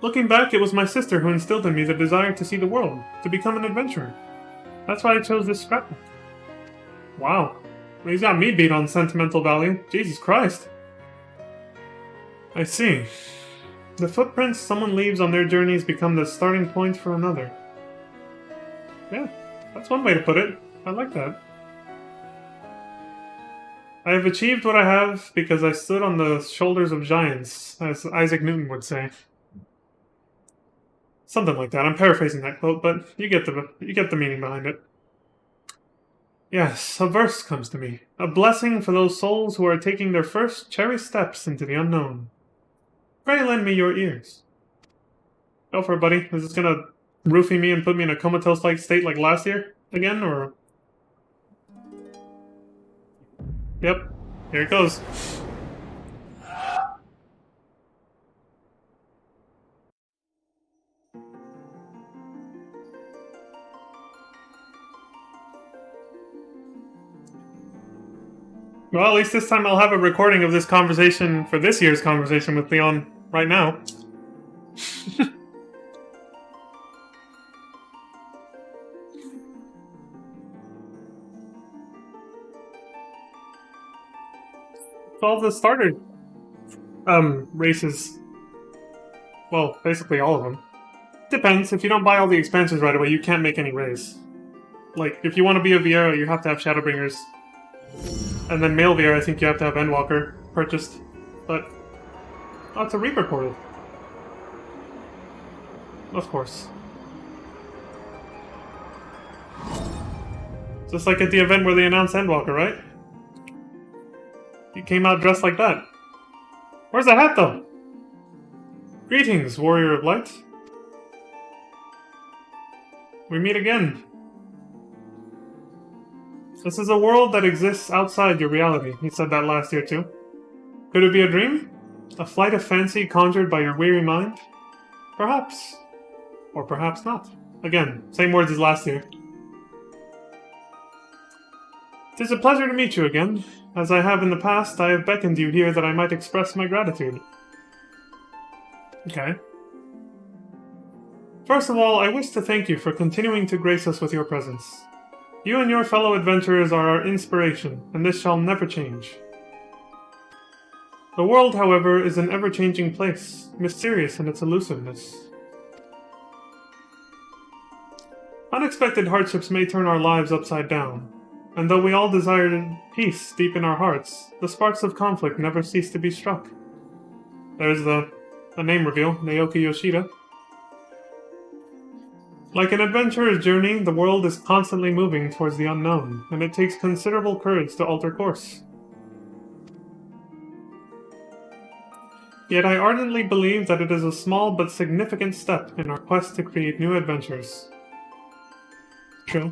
Looking back, it was my sister who instilled in me the desire to see the world, to become an adventurer. That's why I chose this scrapbook. Wow. He's got me beat on sentimental value. Jesus Christ. I see. The footprints someone leaves on their journeys become the starting point for another. Yeah, that's one way to put it. I like that. I have achieved what I have because I stood on the shoulders of giants, as Isaac Newton would say. Something like that. I'm paraphrasing that quote, but you get the meaning behind it. Yes, a verse comes to me. A blessing for those souls who are taking their first cherished steps into the unknown. Pray lend me your ears. Go for it, buddy. Is this gonna roofie me and put me in a comatose-like state like last year again, or? Yep. Here it goes. Well, at least this time I'll have a recording of this conversation for this year's conversation with Leon right now. All the starter races. Well, basically all of them. Depends. If you don't buy all the expansions right away, you can't make any race. Like, if you want to be a Viera, you have to have Shadowbringers. And then male Viera, I think you have to have Endwalker purchased. But, oh, it's a Reaper portal. Of course. Just like at the event where they announced Endwalker, right? He came out dressed like that. Where's the hat, though? Greetings, Warrior of Light. We meet again. This is a world that exists outside your reality. He said that last year, too. Could it be a dream? A flight of fancy conjured by your weary mind? Perhaps. Or perhaps not. Again, same words as last year. It is a pleasure to meet you again. As I have in the past, I have beckoned you here that I might express my gratitude. Okay. First of all, I wish to thank you for continuing to grace us with your presence. You and your fellow adventurers are our inspiration, and this shall never change. The world, however, is an ever-changing place, mysterious in its elusiveness. Unexpected hardships may turn our lives upside down, and though we all desire peace deep in our hearts, the sparks of conflict never cease to be struck. There's the name reveal, Naoki Yoshida. Like an adventurer's journey, the world is constantly moving towards the unknown, and it takes considerable courage to alter course. Yet I ardently believe that it is a small but significant step in our quest to create new adventures. True.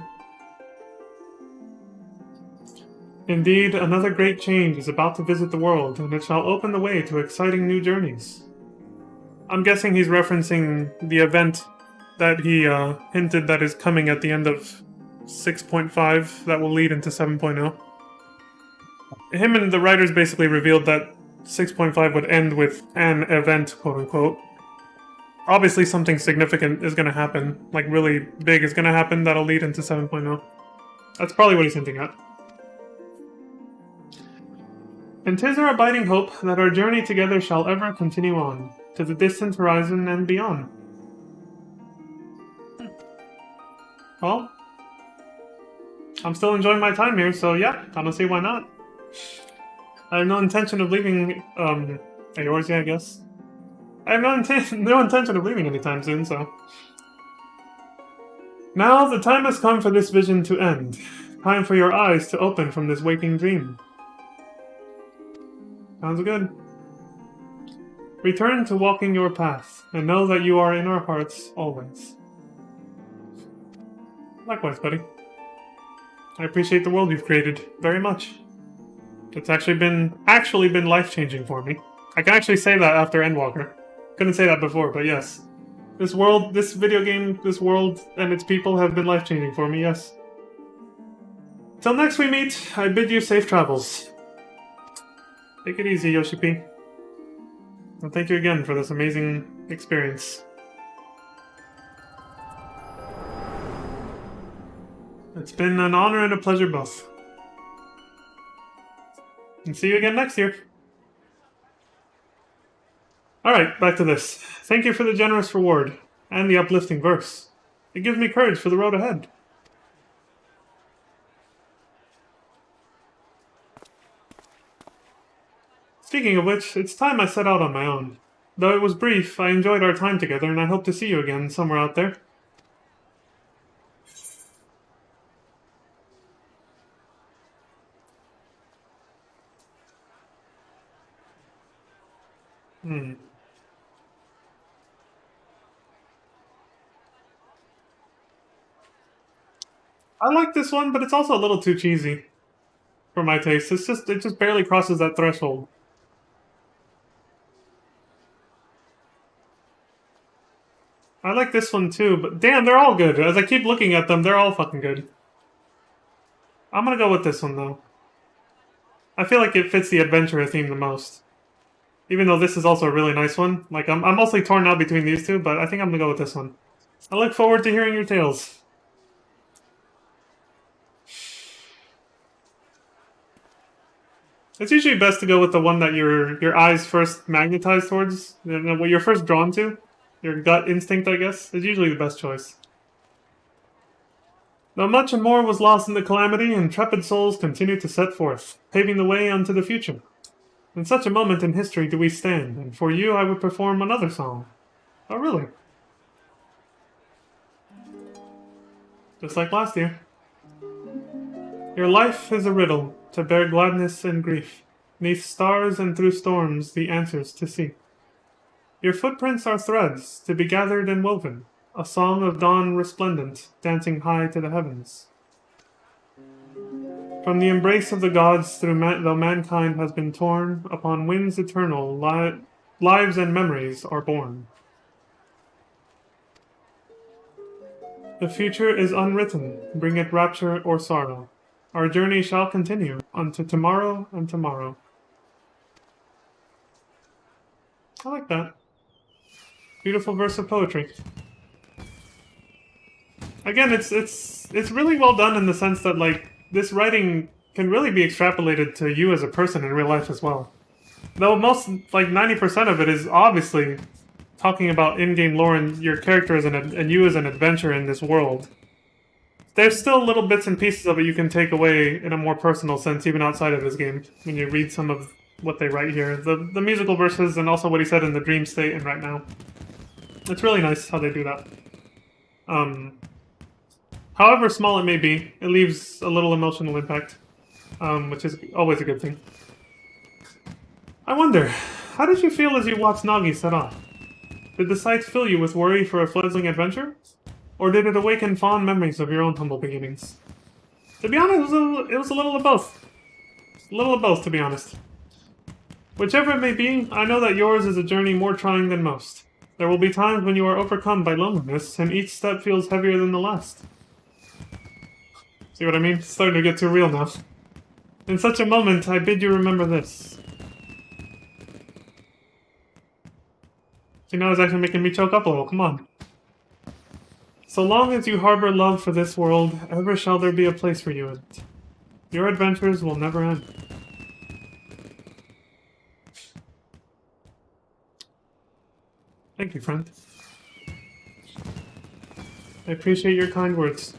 Indeed, another great change is about to visit the world, and it shall open the way to exciting new journeys. I'm guessing he's referencing the event that he hinted that is coming at the end of 6.5 that will lead into 7.0. Him and the writers basically revealed that 6.5 would end with an event, quote-unquote. Obviously something significant is going to happen, like really big is going to happen that'll lead into 7.0. That's probably what he's hinting at. And 'tis our abiding hope that our journey together shall ever continue on, to the distant horizon and beyond. Well, I'm still enjoying my time here, so yeah, I don't see why not. I have no intention of leaving, Eorzea, I guess. I have no intention of leaving anytime soon, so... Now the time has come for this vision to end. Time for your eyes to open from this waking dream. Sounds good. Return to walking your path, and know that you are in our hearts always. Likewise, buddy. I appreciate the world you've created very much. It's actually been life-changing for me. I can actually say that after Endwalker. Couldn't say that before, but yes. This world, this video game, this world, and its people have been life-changing for me, yes. Till next we meet, I bid you safe travels. Take it easy, Yoshi P. And thank you again for this amazing experience. It's been an honor and a pleasure both. And see you again next year. Alright, back to this. Thank you for the generous reward, and the uplifting verse. It gives me courage for the road ahead. Speaking of which, it's time I set out on my own. Though it was brief, I enjoyed our time together, and I hope to see you again somewhere out there. I like this one, but it's also a little too cheesy for my taste. It just barely crosses that threshold. I like this one too, but damn, they're all good. As I keep looking at them, they're all fucking good. I'm gonna go with this one though. I feel like it fits the adventurer theme the most. Even though this is also a really nice one. Like, I'm mostly torn now between these two, but I think I'm gonna go with this one. I look forward to hearing your tales. It's usually best to go with the one that your eyes first magnetize towards, what you're first drawn to. Your gut instinct, I guess, is usually the best choice. Though much and more was lost in the calamity, intrepid souls continue to set forth, paving the way unto the future. In such a moment in history do we stand, and for you I would perform another song. Oh, really? Just like last year. Your life is a riddle, to bear gladness and grief, 'neath stars and through storms the answers to seek. Your footprints are threads, to be gathered and woven, a song of dawn resplendent, dancing high to the heavens. From the embrace of the gods, though mankind has been torn, upon winds eternal, lives and memories are born. The future is unwritten, bring it rapture or sorrow. Our journey shall continue unto tomorrow and tomorrow. I like that. Beautiful verse of poetry. Again, it's really well done in the sense that, like, this writing can really be extrapolated to you as a person in real life as well. Though most, like 90% of it is obviously talking about in-game lore and your character and you as an adventurer in this world. There's still little bits and pieces of it you can take away in a more personal sense, even outside of this game, when you read some of what they write here. The musical verses and also what he said in the dream state and right now. It's really nice how they do that. However small it may be, it leaves a little emotional impact, which is always a good thing. I wonder, how did you feel as you watched Nagi set off? Did the sight fill you with worry for a fledgling adventure? Or did it awaken fond memories of your own humble beginnings? To be honest, it was a little of both. A little of both, to be honest. Whichever it may be, I know that yours is a journey more trying than most. There will be times when you are overcome by loneliness, and each step feels heavier than the last. See what I mean? It's starting to get too real now. In such a moment, I bid you remember this. See, now it's actually making me choke up a little. Come on. So long as you harbor love for this world, ever shall there be a place for you in it. Your adventures will never end. Thank you, friend. I appreciate your kind words.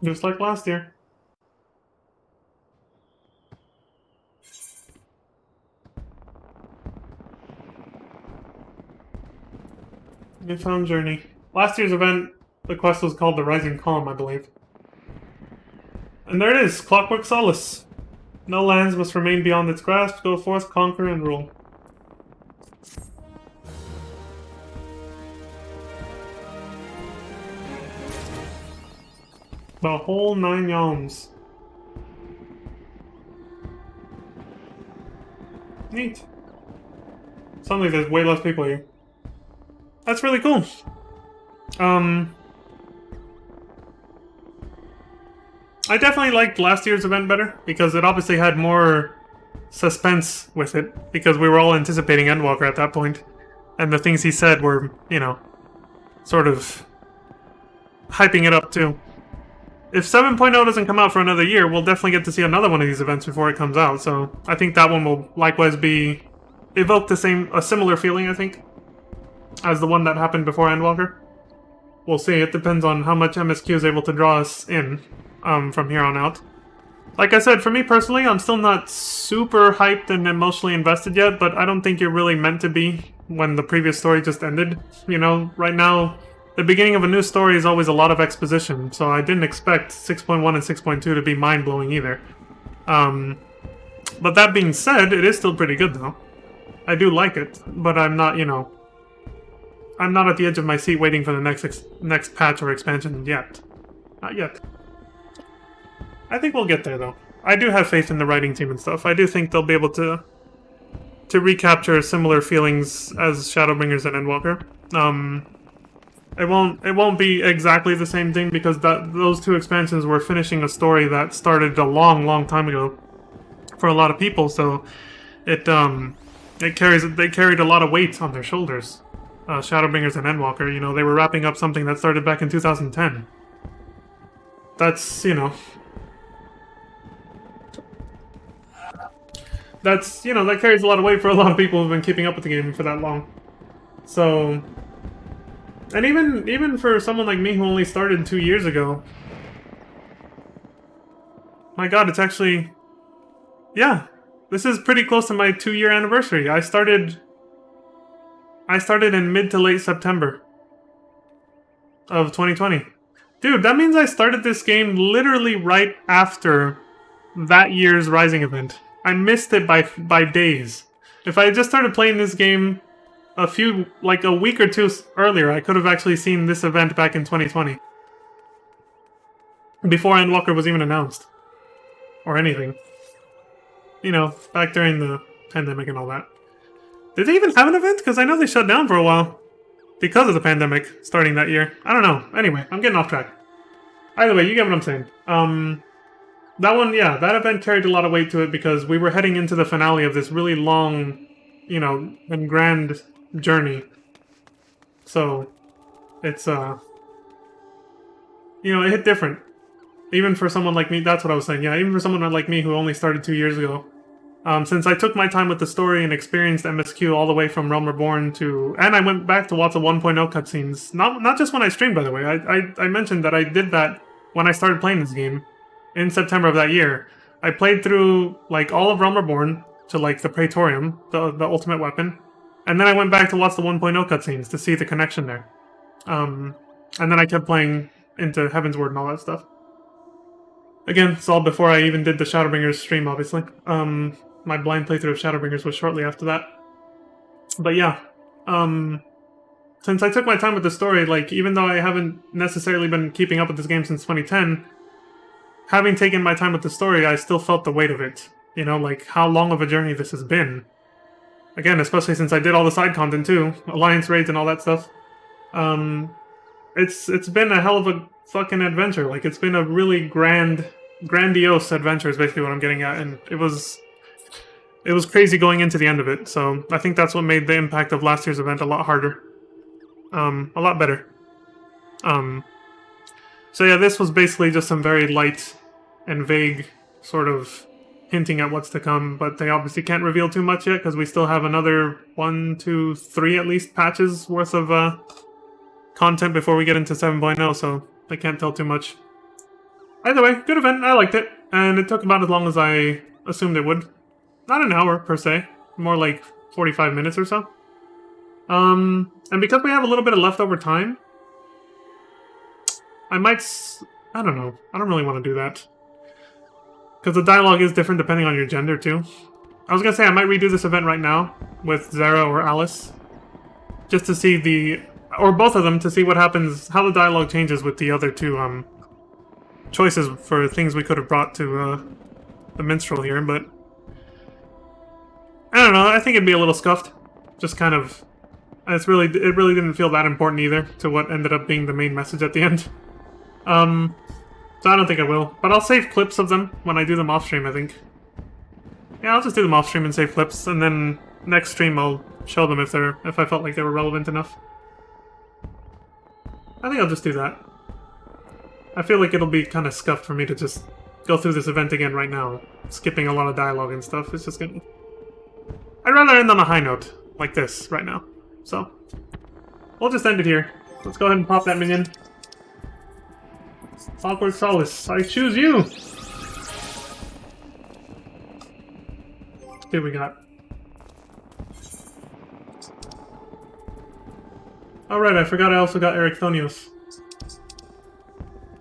Just like last year. We found Journey. Last year's event, the quest was called the Rising Calm, I believe. And there it is, Clockwork Solace. No lands must remain beyond its grasp. Go forth, conquer, and rule. The whole 9 yalms. Neat. Suddenly there's way less people here. That's really cool. I definitely liked last year's event better, because it obviously had more suspense with it, because we were all anticipating Endwalker at that point, and the things he said were, you know, sort of hyping it up too. If 7.0 doesn't come out for another year, we'll definitely get to see another one of these events before it comes out, so I think that one will likewise evoke a similar feeling, I think, as the one that happened before Endwalker. We'll see, it depends on how much MSQ is able to draw us in from here on out. Like I said, for me personally, I'm still not super hyped and emotionally invested yet, but I don't think you're really meant to be when the previous story just ended. You know, right now, the beginning of a new story is always a lot of exposition, so I didn't expect 6.1 and 6.2 to be mind-blowing either. But that being said, it is still pretty good though. I do like it, but I'm not, you know, I'm not at the edge of my seat waiting for the next patch or expansion yet. Not yet. I think we'll get there, though. I do have faith in the writing team and stuff. I do think they'll be able to recapture similar feelings as Shadowbringers and Endwalker. It won't be exactly the same thing, because those two expansions were finishing a story that started a long time ago for a lot of people. So they carried a lot of weight on their shoulders. Shadowbringers and Endwalker, you know, they were wrapping up something that started back in 2010. That's, you know... That's, you know, that carries a lot of weight for a lot of people who've been keeping up with the game for that long. So... And even for someone like me who only started 2 years ago... My god, it's actually... Yeah, this is pretty close to my 2-year anniversary. I started in mid to late September of 2020. Dude, that means I started this game literally right after that year's Rising event. I missed it by days. If I had just started playing this game a week or two earlier, I could have actually seen this event back in 2020. Before Endwalker was even announced. Or anything. You know, back during the pandemic and all that. Did they even have an event? Because I know they shut down for a while. Because of the pandemic starting that year. I don't know. Anyway, I'm getting off track. Either way, you get what I'm saying. That one, yeah, that event carried a lot of weight to it because we were heading into the finale of this really long, you know, and grand journey. So, it's, you know, it hit different. Even for someone like me, that's what I was saying, yeah, even for someone like me who only started 2 years ago. Since I took my time with the story and experienced MSQ all the way from Realm Reborn to... And I went back to watch the 1.0 cutscenes. Not just when I streamed, by the way. I mentioned that I did that when I started playing this game. In September of that year. I played through, like, all of Realm Reborn to, like, the Praetorium, the ultimate weapon. And then I went back to watch the 1.0 cutscenes to see the connection there. And then I kept playing into Heavensward and all that stuff. Again, it's all before I even did the Shadowbringers stream, obviously. My blind playthrough of Shadowbringers was shortly after that. But yeah, since I took my time with the story, like, even though I haven't necessarily been keeping up with this game since 2010, having taken my time with the story, I still felt the weight of it. You know, like, how long of a journey this has been. Again, especially since I did all the side content too, Alliance raids and all that stuff. It's been a hell of a fucking adventure. Like, it's been a really grandiose adventure is basically what I'm getting at, and it was crazy going into the end of it, so I think that's what made the impact of last year's event a lot harder. A lot better. So yeah, this was basically just some very light and vague sort of hinting at what's to come, but they obviously can't reveal too much yet, because we still have another 1, 2, 3 at least patches worth of content before we get into 7.0, so they can't tell too much. Either way, good event. I liked it, and it took about as long as I assumed it would. Not an hour per se, more like 45 minutes or so. And because we have a little bit of leftover time, I don't know. I don't really want to do that. Because the dialogue is different depending on your gender, too. I was gonna say I might redo this event right now with Zara or Alice. Just to see or both of them, to see what happens, how the dialogue changes with the other two, choices for things we could have brought to, the minstrel here, but... I don't know, I think it'd be a little scuffed. Just kind of... it really didn't feel that important either, to what ended up being the main message at the end. So I don't think I will. But I'll save clips of them when I do them off-stream, I think. Yeah, I'll just do them off-stream and save clips, and then next stream I'll show them if I felt like they were relevant enough. I think I'll just do that. I feel like it'll be kind of scuffed for me to just go through this event again right now, skipping a lot of dialogue and stuff. It's just gonna... I'd rather end on a high note, like this, right now. So, we'll just end it here. Let's go ahead and pop that minion. Clockwork Solace, I choose you! Here we got. Alright, I forgot I also got Erichthonios.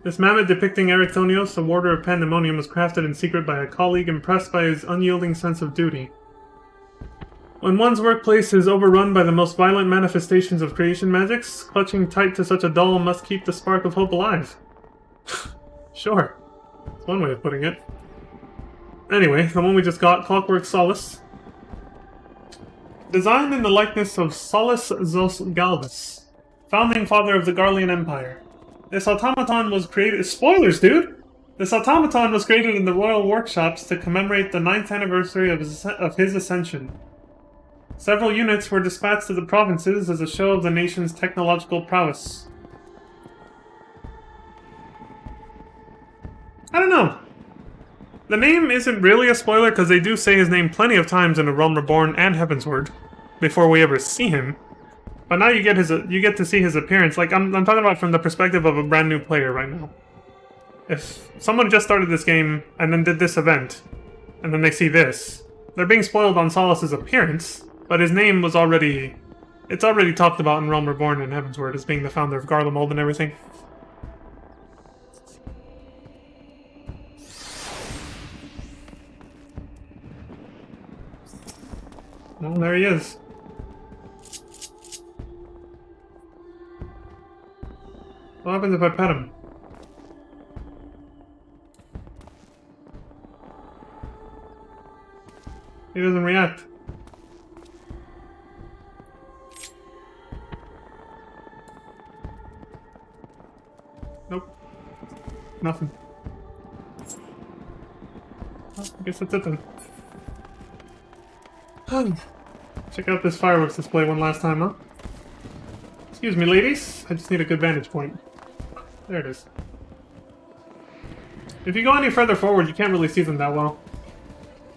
This mammoth depicting Erichthonios, a warder of Pandemonium, was crafted in secret by a colleague impressed by his unyielding sense of duty. When one's workplace is overrun by the most violent manifestations of creation magics, clutching tight to such a doll must keep the spark of hope alive. Sure. That's one way of putting it. Anyway, the one we just got, Clockwork Solace. Designed in the likeness of Solus Zos Galvus, founding father of the Garlean Empire. This automaton was created... Spoilers, dude! This automaton was created in the royal workshops to commemorate the 9th anniversary of his ascension. Several units were dispatched to the provinces as a show of the nation's technological prowess. I don't know. The name isn't really a spoiler because they do say his name plenty of times in A Realm Reborn and Heavensward before we ever see him. But now you get to see his appearance. Like I'm talking about from the perspective of a brand new player right now. If someone just started this game and then did this event, and then they see this, they're being spoiled on Solace's appearance, but his name was already... It's already talked about in Realm Reborn and Heavensward as being the founder of Garlemald and everything. Well, there he is. What happens if I pet him? He doesn't react. Nope. Nothing. Well, I guess that's it then. Check out this fireworks display one last time, huh? Excuse me, ladies. I just need a good vantage point. There it is. If you go any further forward, you can't really see them that well.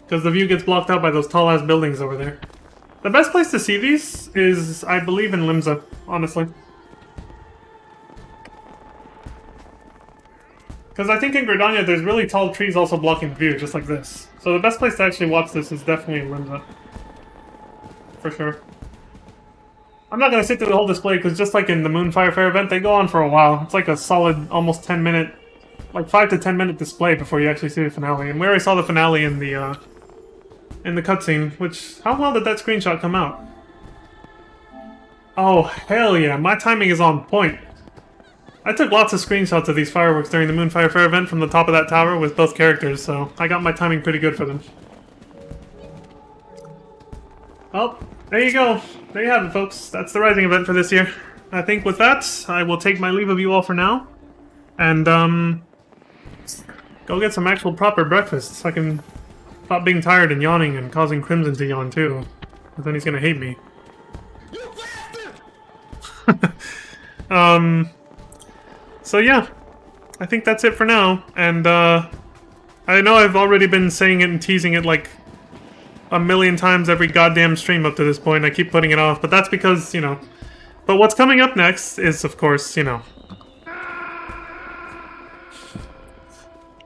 Because the view gets blocked out by those tall-ass buildings over there. The best place to see these is, I believe, in Limsa, honestly. Because I think in Gridania, there's really tall trees also blocking the view, just like this. So the best place to actually watch this is definitely in Limsa. For sure. I'm not going to sit through the whole display, because just like in the Moonfire Fair event, they go on for a while. It's like a solid, almost 10-minute, like 5 to 10 minute display before you actually see the finale. And we already saw the finale in the cutscene, which, how well did that screenshot come out? Oh, hell yeah, my timing is on point. I took lots of screenshots of these fireworks during the Moonfire Fair event from the top of that tower with both characters, so I got my timing pretty good for them. Well, there you go. There you have it, folks. That's the Rising event for this year. I think with that, I will take my leave of you all for now. And, go get some actual proper breakfast so I can stop being tired and yawning and causing Crimson to yawn too. Because then he's gonna hate me. You bastard! So yeah. I think that's it for now. And, I know I've already been saying it and teasing it like a million times every goddamn stream up to this point. I keep putting it off, but that's because, you know... But what's coming up next is, of course, you know...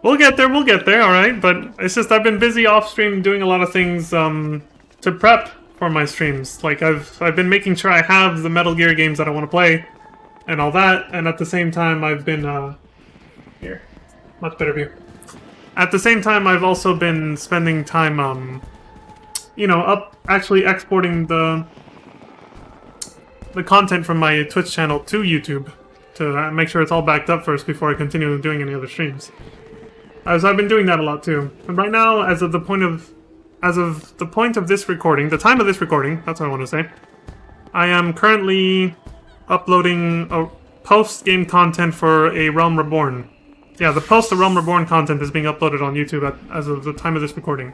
We'll get there, alright? But it's just I've been busy off stream doing a lot of things to prep for my streams. Like I've been making sure I have the Metal Gear games that I want to play and all that, and at the same time I've been here. Much better view. At the same time I've also been spending time you know, actually exporting the content from my Twitch channel to YouTube to make sure it's all backed up first before I continue doing any other streams. As I've been doing that a lot too. And right now, as of the point of this recording, the time of this recording, that's what I want to say, I am currently uploading a post-game content for A Realm Reborn. Yeah, the post-A Realm Reborn content is being uploaded on YouTube as of the time of this recording.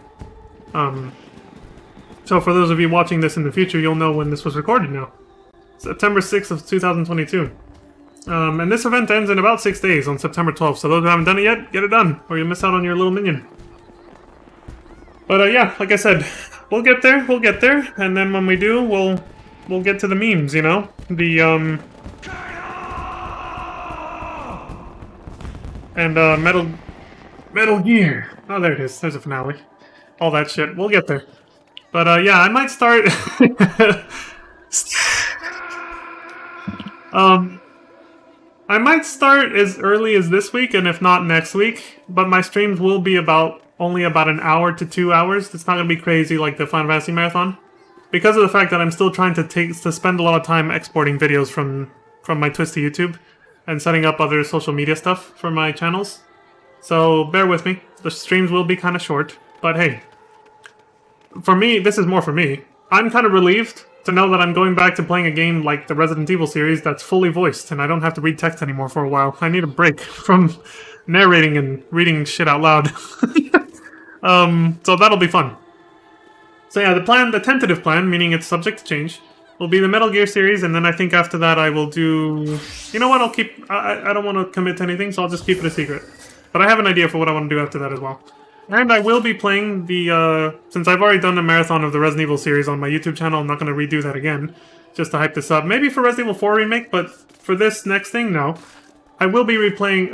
So for those of you watching this in the future, you'll know when this was recorded now. September 6th of 2022. And this event ends in about 6 days on September 12th, so those who haven't done it yet, get it done, or you'll miss out on your little minion. But yeah, like I said, we'll get there, and then when we do, we'll get to the memes, you know? The, and, Metal Gear. Oh, there it is, there's a finale. All that shit, we'll get there. But, yeah, I might start... I might start as early as this week, and if not next week, but my streams will be only about an hour to 2 hours. It's not going to be crazy like the Final Fantasy Marathon. Because of the fact that I'm still trying to spend a lot of time exporting videos from my Twitch to YouTube, and setting up other social media stuff for my channels. So bear with me, the streams will be kind of short, but hey. For me, this is more for me. I'm kind of relieved to know that I'm going back to playing a game like the Resident Evil series that's fully voiced, and I don't have to read text anymore for a while. I need a break from narrating and reading shit out loud. So that'll be fun. So yeah, the tentative plan, meaning it's subject to change, will be the Metal Gear series, and then I think after that I will do... You know what, I don't want to commit to anything, so I'll just keep it a secret. But I have an idea for what I want to do after that as well. And I will be playing the, since I've already done a marathon of the Resident Evil series on my YouTube channel, I'm not going to redo that again, just to hype this up. Maybe for Resident Evil 4 Remake, but for this next thing, no. I will be replaying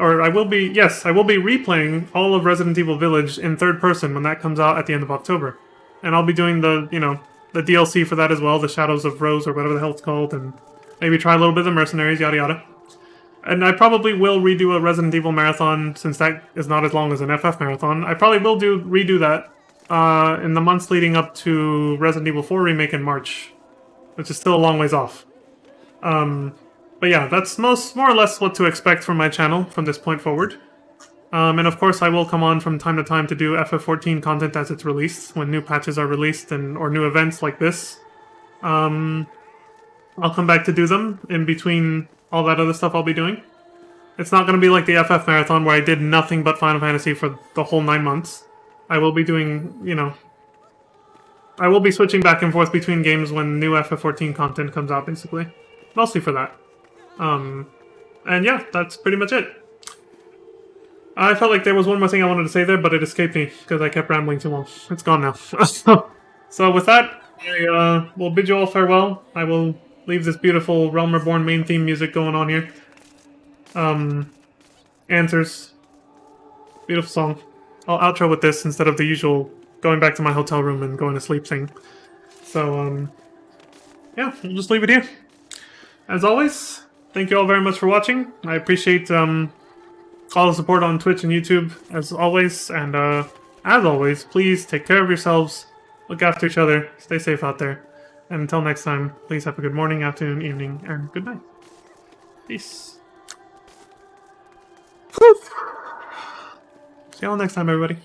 all of Resident Evil Village in third person when that comes out at the end of October. And I'll be doing the, you know, the DLC for that as well, the Shadows of Rose or whatever the hell it's called, and maybe try a little bit of the Mercenaries, yada yada. And I probably will redo a Resident Evil marathon, since that is not as long as an FF marathon. I probably will redo that in the months leading up to Resident Evil 4 Remake in March, which is still a long ways off. But yeah, that's more or less what to expect from my channel from this point forward. And of course I will come on from time to time to do FF14 content as it's released, when new patches are released or new events like this. I'll come back to do them in between all that other stuff I'll be doing. It's not going to be like the FF Marathon where I did nothing but Final Fantasy for the whole 9 months. I will be doing, you know... I will be switching back and forth between games when new FF14 content comes out, basically. Mostly for that. And yeah, that's pretty much it. I felt like there was one more thing I wanted to say there, but it escaped me, because I kept rambling too long. It's gone now. So with that, I will bid you all farewell. I will leave this beautiful Realm Reborn main theme music going on here. Answers. Beautiful song. I'll outro with this instead of the usual going back to my hotel room and going to sleep thing. So, yeah, we'll just leave it here. As always, thank you all very much for watching. I appreciate all the support on Twitch and YouTube, as always. And as always, please take care of yourselves, look after each other, stay safe out there. And until next time, please have a good morning, afternoon, evening, and good night. Peace. See you all next time, everybody.